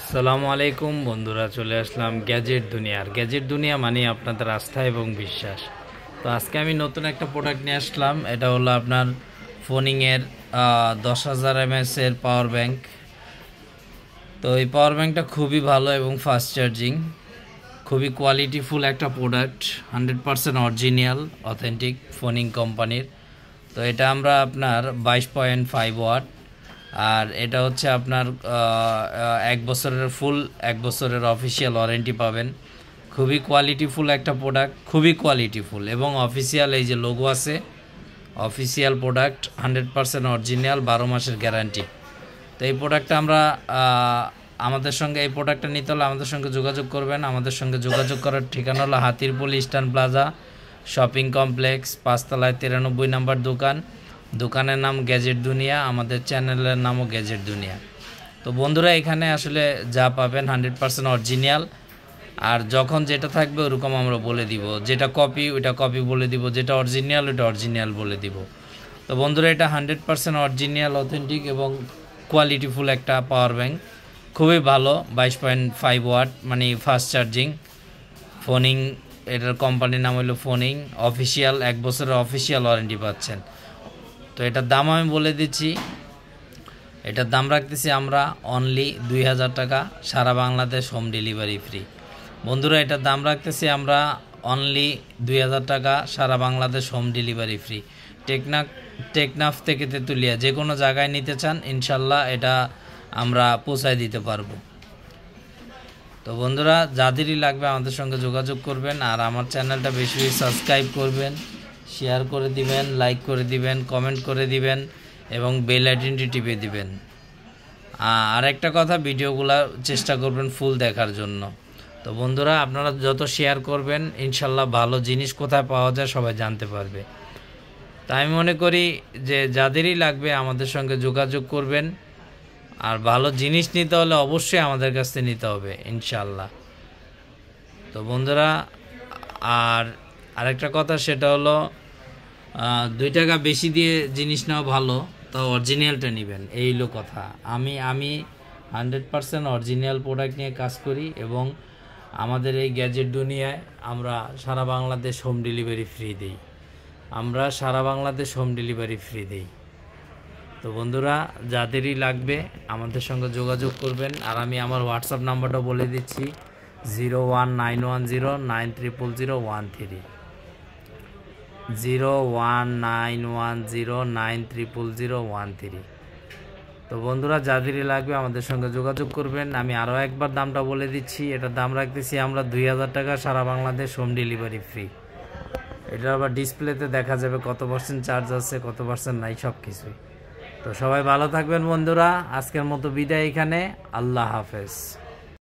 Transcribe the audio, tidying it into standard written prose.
আসসালামু আলাইকুম বন্ধুরা, চলে আসলাম গ্যাজেট দুনিয়ার। গ্যাজেট দুনিয়া মানে আপনাদের আস্থা এবং বিশ্বাস। তো আজকে আমি নতুন একটা প্রোডাক্ট নিয়ে আসলাম। এটা হলো আপনার ফোনিংয়ের 10,000 mAh এর পাওয়ার ব্যাংক। তো এই পাওয়ার ব্যাংকটা খুবই ভালো এবং ফাস্ট চার্জিং, খুবই কোয়ালিটিফুল একটা প্রোডাক্ট, 100% অরিজিনাল অথেন্টিক ফোনিং কোম্পানির। তো এটা আমরা আপনার 22.5 ওয়াট, আর এটা হচ্ছে আপনার 1 বছরের অফিসিয়াল ওয়ারেন্টি পাবেন। খুবই কোয়ালিটিফুল একটা প্রোডাক্ট, খুবই কোয়ালিটিফুল এবং অফিসিয়াল, এই যে লোগো আছে, অফিসিয়াল প্রোডাক্ট, 100% অরিজিনাল, 12 মাসের গ্যারান্টি। তো এই প্রোডাক্টটা আমরা আমাদের সঙ্গে, এই প্রোডাক্টটা নিতে হলে আমাদের সঙ্গে যোগাযোগ করবেন। আমাদের সঙ্গে যোগাযোগ করার ঠিকানা হলো Hatirpool eastern plaza shopping complex, 5 তলায় 93 নম্বর দোকান। দোকানের নাম গ্যাজেট দুনিয়া, আমাদের চ্যানেলের নামও গ্যাজেট দুনিয়া। তো বন্ধুরা, এখানে আসলে যা পাবেন 100% অরিজিনাল, আর যখন যেটা থাকবে ওরকম আমরা বলে দিব। যেটা কপি ওইটা কপি বলে দিব, যেটা অরিজিনাল ওইটা অরিজিনাল বলে দিব। তো বন্ধুরা, এটা 100% অরিজিনাল অথেন্টিক এবং কোয়ালিটিফুল একটা পাওয়ার ব্যাংক, খুবই ভালো। 22.5 ওয়াট মানে ফাস্ট চার্জিং, ফোনিং, এটার কোম্পানির নাম হলো ফোনিং। অফিসিয়াল 1 বছরের অফিসিয়াল ওয়ারেন্টি পাচ্ছেন। তো এটার দাম আমি বলে দিচ্ছি। এটার দাম রাখতেছি আমরা অনলি 2000 টাকা, সারা বাংলাদেশ হোম ডেলিভারি ফ্রি। বন্ধুরা, এটার দাম রাখতেছি আমরা অনলি 2000 টাকা, সারা Bangladesh home delivery free. Teknaf থেকে তেঁতুলিয়া যে কোনো জায়গায় নিতে চান ইনশাল্লাহ এটা আমরা পৌঁছায় দিতে পারবো। তো বন্ধুরা, যাদেরই লাগবে আমাদের সঙ্গে যোগাযোগ করবেন, আর আমার চ্যানেলটা বেশি বেশি সাবস্ক্রাইব করবেন, শেয়ার করে দিবেন, লাইক করে দিবেন, কমেন্ট করে দিবেন এবং বেল আইকনটি টিপে দিবেন। আর একটা কথা, ভিডিওগুলো চেষ্টা করবেন ফুল দেখার জন্য। তো বন্ধুরা, আপনারা যত শেয়ার করবেন ইনশাল্লাহ ভালো জিনিস কোথায় পাওয়া যায় সবাই জানতে পারবে। তাই আমি মনে করি যে যাদেরই লাগবে আমাদের সঙ্গে যোগাযোগ করবেন, আর ভালো জিনিস নিতে হলে অবশ্যই আমাদের কাছ থেকে নিতে হবে ইনশাল্লাহ। তো বন্ধুরা, আর আরেকটা কথা, সেটা হলো 2 টাকা বেশি দিয়ে জিনিস নেওয়া ভালো, তো অরিজিনালটা নেবেন, এই হলো কথা। আমি 100% অরিজিনাল প্রোডাক্ট নিয়ে কাজ করি এবং আমাদের এই গ্যাজেট দুনিয়ায় আমরা সারা বাংলাদেশ হোম ডেলিভারি ফ্রি দিই। আমরা সারা বাংলাদেশ হোম ডেলিভারি ফ্রি দিই। তো বন্ধুরা, যাদেরই লাগবে আমাদের সঙ্গে যোগাযোগ করবেন। আর আমি আমার হোয়াটসঅ্যাপ নাম্বারটা বলে দিচ্ছি, 01910930013, 01910930013। তো বন্ধুরা, যাদেরই লাগবে আমাদের সঙ্গে যোগাযোগ করবেন। আমি আরও একবার দামটা বলে দিচ্ছি। এটার দাম রাখতেছি আমরা 2000 টাকা, সারা বাংলাদেশ হোম ডেলিভারি ফ্রি। এটা আবার ডিসপ্লেতে দেখা যাবে কত % চার্জ আছে, কত % নাই, সব কিছুই। তো সবাই ভালো থাকবেন বন্ধুরা, আজকের মতো বিদায় এখানে, আল্লাহ হাফেজ।